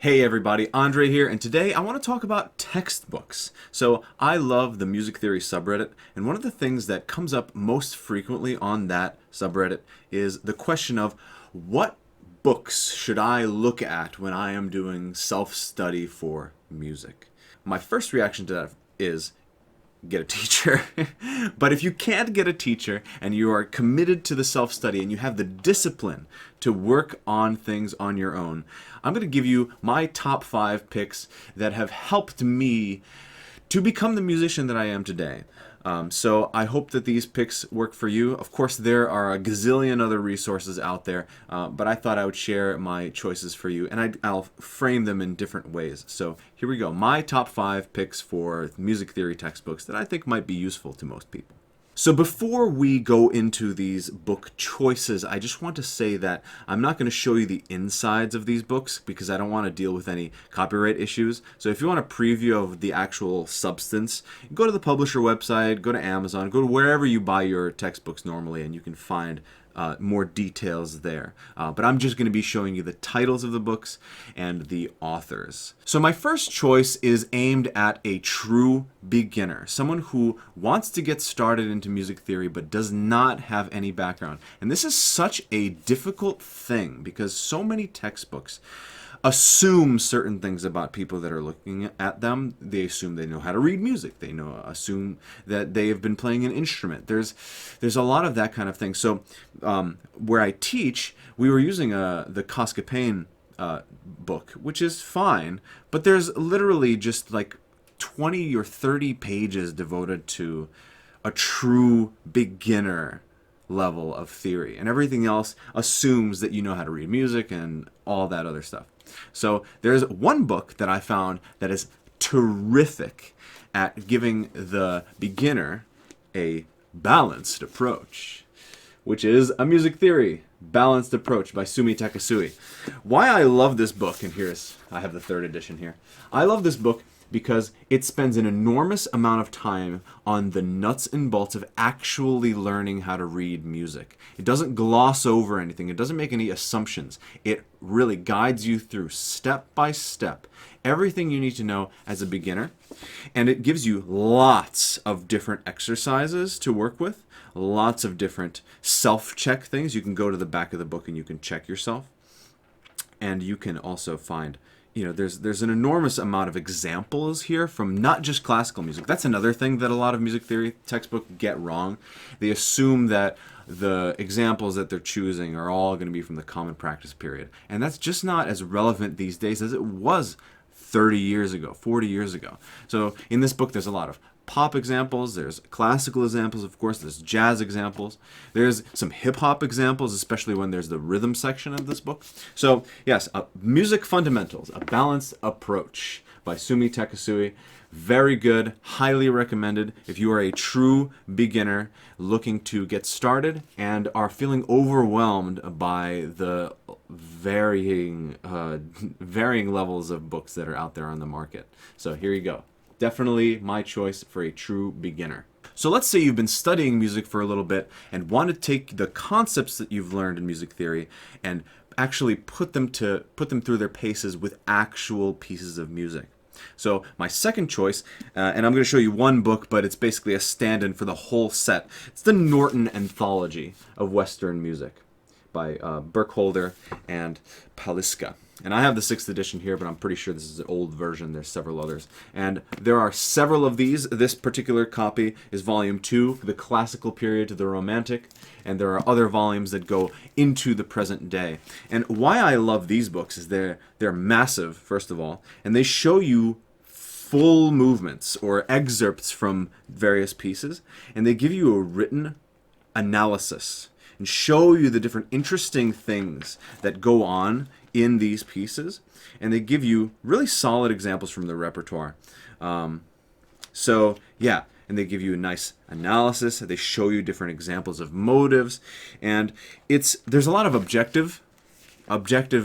Hey everybody, Andre here, and today I want to talk about textbooks. So I love the music theory subreddit, and one of the things that comes up most frequently on that subreddit is the question of what books should I look at when I am doing self-study for music? My first reaction to that is get a teacher. But if you can't get a teacher and you are committed to the self-study and you have the discipline to work on things on your own, I'm going to give you my top 5 picks that have helped me to become the musician that I am today. So I hope that these picks work for you. Of course, there are a gazillion other resources out there, but I thought I would share my choices for you, and I'll frame them in different ways. So here we go. My top 5 picks for music theory textbooks that I think might be useful to most people. So before we go into these book choices, I just want to say that I'm not going to show you the insides of these books because I don't want to deal with any copyright issues. So if you want a preview of the actual substance, go to the publisher website, go to Amazon, go to wherever you buy your textbooks normally, and you can find more details there. But I'm just going to be showing you the titles of the books and the authors. So my first choice is aimed at a true beginner, someone who wants to get started into music theory but does not have any background. And this is such a difficult thing because so many textbooks assume certain things about people that are looking at them. They assume they know how to read music. They assume that they have been playing an instrument. There's a lot of that kind of thing. So where I teach, we were using the Casca book, which is fine, but there's literally just like 20 or 30 pages devoted to a true beginner level of theory, and everything else assumes that you know how to read music and all that other stuff. So there's one book that I found that is terrific at giving the beginner a balanced approach, which is A Music Theory, Balanced Approach by Sumy Takesue. Why I love this book, and I have the 3rd edition here. I love this book because it spends an enormous amount of time on the nuts and bolts of actually learning how to read music. It doesn't gloss over anything. It doesn't make any assumptions. It really guides you through step by step everything you need to know as a beginner. And it gives you lots of different exercises to work with, lots of different self-check things. You can go to the back of the book and you can check yourself. And you can also find, there's an enormous amount of examples here from not just classical music. That's another thing that a lot of music theory textbooks get wrong. They assume that the examples that they're choosing are all going to be from the common practice period. And that's just not as relevant these days as it was 30 years ago, 40 years ago. So in this book, there's a lot of pop examples, there's classical examples, of course, there's jazz examples, there's some hip-hop examples, especially when there's the rhythm section of this book. So yes, Music Fundamentals, A Balanced Approach by Sumy Takesue. Very good, highly recommended if you are a true beginner looking to get started and are feeling overwhelmed by the varying levels of books that are out there on the market. So here you go. Definitely my choice for a true beginner. So let's say you've been studying music for a little bit and want to take the concepts that you've learned in music theory and actually put them through their paces with actual pieces of music. So my second choice, and I'm going to show you one book, but it's basically a stand-in for the whole set. It's the Norton Anthology of Western Music by Burkholder and Palisca. And I have the 6th edition here, but I'm pretty sure this is an old version. There's several others. And there are several of these. This particular copy is volume 2, the classical period to the romantic. And there are other volumes that go into the present day. And why I love these books is they're massive, first of all, and they show you full movements or excerpts from various pieces. And they give you a written analysis and show you the different interesting things that go on in these pieces, and they give you really solid examples from the repertoire. So yeah, and they give you a nice analysis. They show you different examples of motives, and there's a lot of objective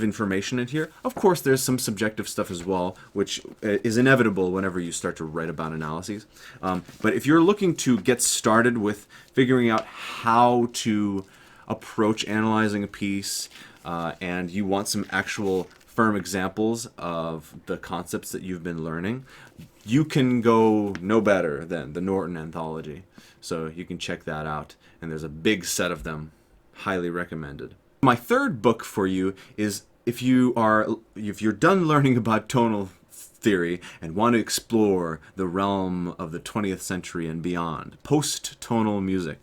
information in here. Of course, there's some subjective stuff as well, which is inevitable whenever you start to write about analyses. But if you're looking to get started with figuring out how to approach analyzing a piece, and you want some actual firm examples of the concepts that you've been learning, you can go no better than the Norton Anthology. So you can check that out, and there's a big set of them. Highly recommended. My third book for you is if you're done learning about tonal theory and want to explore the realm of the 20th century and beyond, post-tonal music.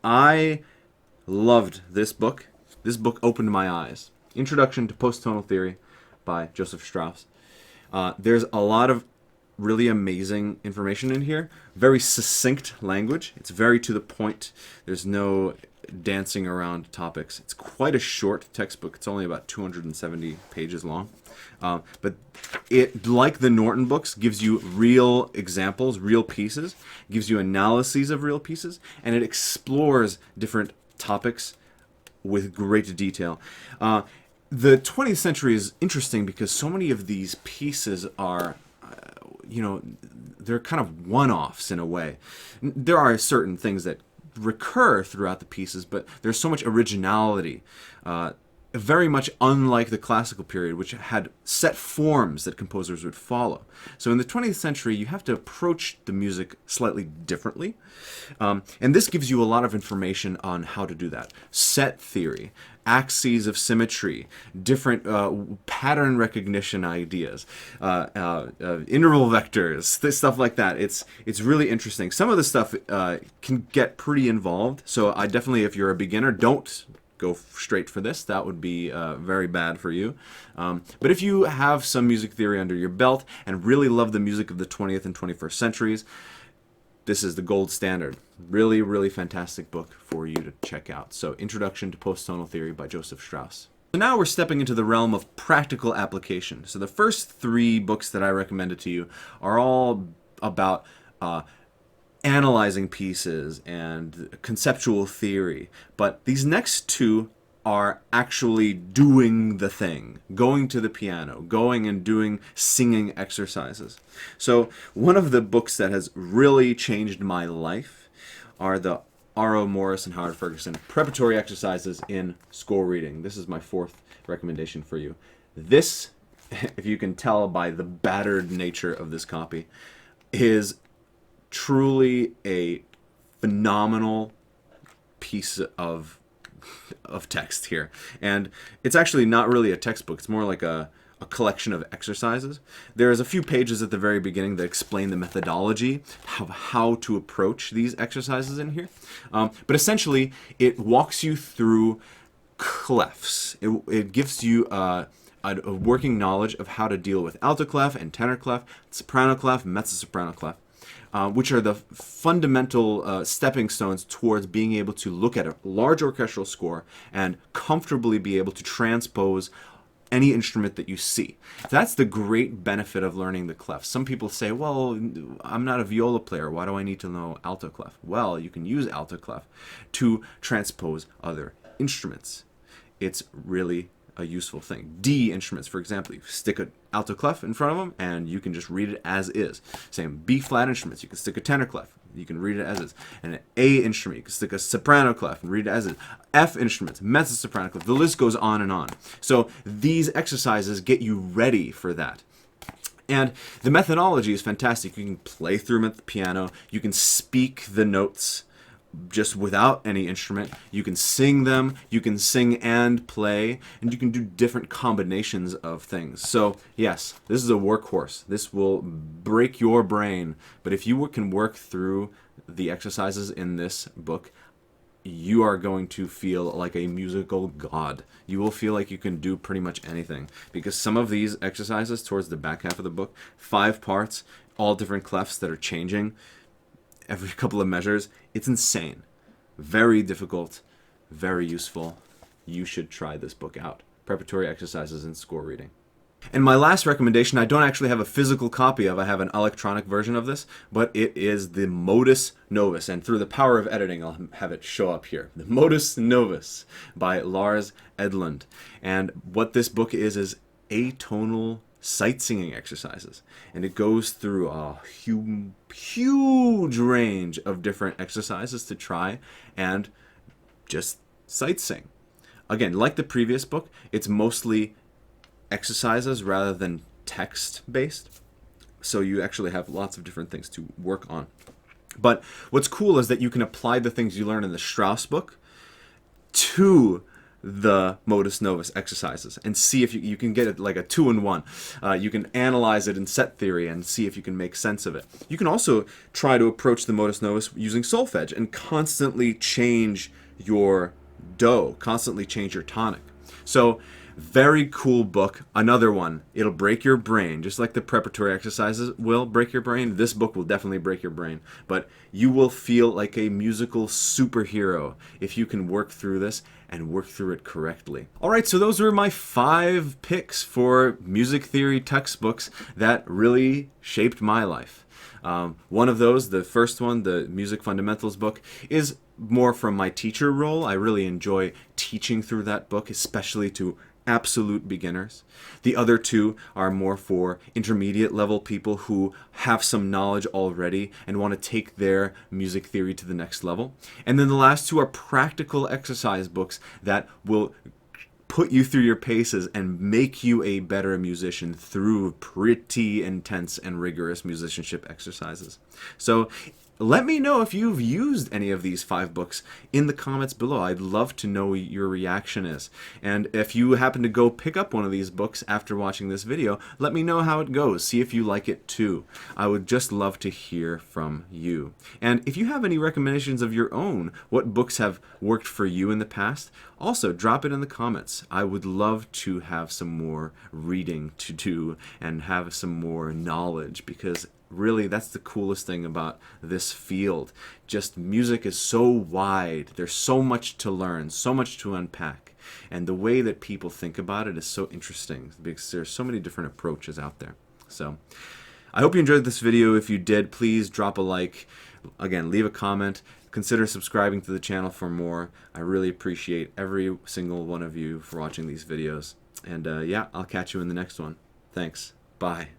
I loved this book. This book opened my eyes. Introduction to Post-Tonal Theory by Joseph Straus. There's a lot of really amazing information in here. Very succinct language. It's very to the point. There's no dancing around topics. It's quite a short textbook. It's only about 270 pages long. But it, like the Norton books, gives you real examples, real pieces, gives you analyses of real pieces, and it explores different topics with great detail. The 20th century is interesting because so many of these pieces are, they're kind of one-offs in a way. There are certain things that recur throughout the pieces, but there's so much originality. Very much unlike the classical period, which had set forms that composers would follow. So in the 20th century, you have to approach the music slightly differently. And this gives you a lot of information on how to do that. Set theory, axes of symmetry, different pattern recognition ideas, interval vectors, stuff like that. It's really interesting. Some of the stuff can get pretty involved. So I definitely, if you're a beginner, don't go straight for this. That would be very bad for you. But if you have some music theory under your belt and really love the music of the 20th and 21st centuries, this is the gold standard. Really, really fantastic book for you to check out. So, Introduction to Post-Tonal Theory by Joseph Straus. So now we're stepping into the realm of practical application. So the first three books that I recommended to you are all about analyzing pieces and conceptual theory, but these next two are actually doing the thing, going to the piano, going and doing singing exercises. So one of the books that has really changed my life are the R.O. Morris and Howard Ferguson Preparatory Exercises in Score Reading. This is my fourth recommendation for you. This, if you can tell by the battered nature of this copy, is truly a phenomenal piece of text here. And it's actually not really a textbook. It's more like a collection of exercises. There's a few pages at the very beginning that explain the methodology of how to approach these exercises in here. But essentially, it walks you through clefs. It gives you a working knowledge of how to deal with alto clef and tenor clef, soprano clef, mezzo-soprano clef. Which are the fundamental stepping stones towards being able to look at a large orchestral score and comfortably be able to transpose any instrument that you see. That's the great benefit of learning the clef. Some people say, well, I'm not a viola player. Why do I need to know alto clef? Well, you can use alto clef to transpose other instruments. It's really a useful thing. D instruments, for example, you stick an alto clef in front of them and you can just read it as is. Same B flat instruments, you can stick a tenor clef, you can read it as is. And an A instrument, you can stick a soprano clef and read it as is. F instruments, mezzo soprano clef, the list goes on and on. So these exercises get you ready for that. And the methodology is fantastic. You can play through them at the piano, you can speak the notes just without any instrument. You can sing them, you can sing and play, and you can do different combinations of things. So yes, this is a workhorse. This will break your brain, but if you can work through the exercises in this book, you are going to feel like a musical god. You will feel like you can do pretty much anything, because some of these exercises towards the back half of the book, 5 parts, all different clefs that are changing every couple of measures. It's insane. Very difficult, very useful. You should try this book out. Preparatory Exercises in Score Reading. And my last recommendation, I don't actually have a physical copy of. I have an electronic version of this, but it is the Modus Novus. And through the power of editing, I'll have it show up here. The Modus Novus by Lars Edlund. And what this book is atonal sight singing exercises, and it goes through a huge range of different exercises to try and just sight sing. Again, like the previous book, it's mostly exercises rather than text-based. So you actually have lots of different things to work on. But what's cool is that you can apply the things you learn in the Straus book to the Modus Novus exercises and see if you can get it like a 2-in-1. You can analyze it in set theory and see if you can make sense of it. You can also try to approach the Modus Novus using solfege and constantly change your do, constantly change your tonic. So very cool book. Another one. It'll break your brain. Just like the preparatory exercises will break your brain, this book will definitely break your brain. But you will feel like a musical superhero if you can work through this and work through it correctly. Alright, so those were my 5 picks for music theory textbooks that really shaped my life. One of those, the first one, the Music Fundamentals book, is more from my teacher role. I really enjoy teaching through that book, especially to absolute beginners. The other 2 are more for intermediate level people who have some knowledge already and want to take their music theory to the next level. And then the last 2 are practical exercise books that will put you through your paces and make you a better musician through pretty intense and rigorous musicianship exercises. So let me know if you've used any of these 5 books in the comments below. I'd love to know what your reaction is. And if you happen to go pick up one of these books after watching this video, let me know how it goes. See if you like it too. I would just love to hear from you. And if you have any recommendations of your own, what books have worked for you in the past, also drop it in the comments. I would love to have some more reading to do and have some more knowledge, because really that's the coolest thing about this field. Just music is so wide. There's so much to learn, so much to unpack. And the way that people think about it is so interesting because there's so many different approaches out there. So I hope you enjoyed this video. If you did, please drop a like. Again, leave a comment. Consider subscribing to the channel for more. I really appreciate every single one of you for watching these videos. And yeah, I'll catch you in the next one. Thanks. Bye.